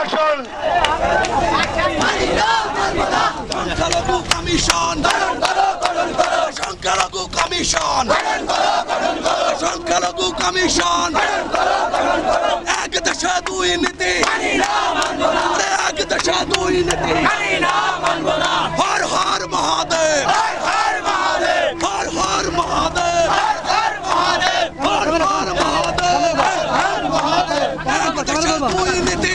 আসন সংখ্যালঘু কমিশন সংখ্যালঘু কমিশন সংখ্যালঘু কমিশন এক দেশে দুই নীতি এক দেশে দুই নীতি হর হর মহাদেব হর হর মহাদেব হর হর মহাদেব এক দেশে দুই নীতি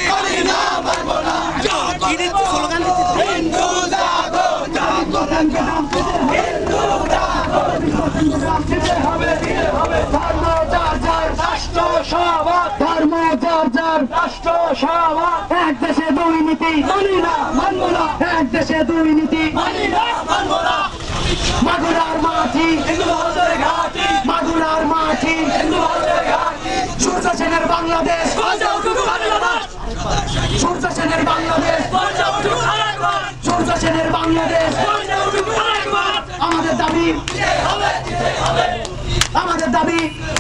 হিন্দু জাগো জাগো ধর্ম যার রাষ্ট্র সমাজ এক দেশে দুই নীতি মানি না মানব না এক দেশে দুই নীতি মানি না মানব না মাগুরার মাটি মাগুরার মাটি সূর্য সেনের বাংলাদেশ সূর্য সেনের বাংলাদেশ সূর্য সেনের বাংলাদেশ আমাদের দাবি আমাদের দাবি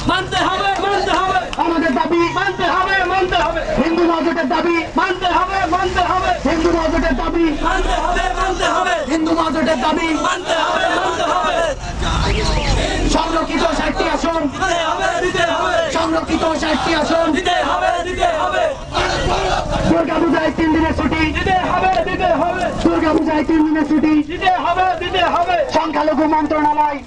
মানতে হবে মানতে হবে আমাদের দাবি মানতে হবে মানতে হবে হিন্দু মহাজোটের দাবি মানতে হবে মানতে হবে হিন্দু মহাজোটের দাবি মানতে হবে মানতে হবে হিন্দু মহাজোটের দাবি মানতে হবে মানতে হবে সংরক্ষিত 60টি আসন সংরক্ষিত 60টি আসন দিতে হবে দুর্গা পূজায় 3 দিনের ছুটি দিতে হবে দুর্গা পূজায় 3 দিনের ছুটি দিতে হবে সংখ্যালঘু মন্ত্রণালয়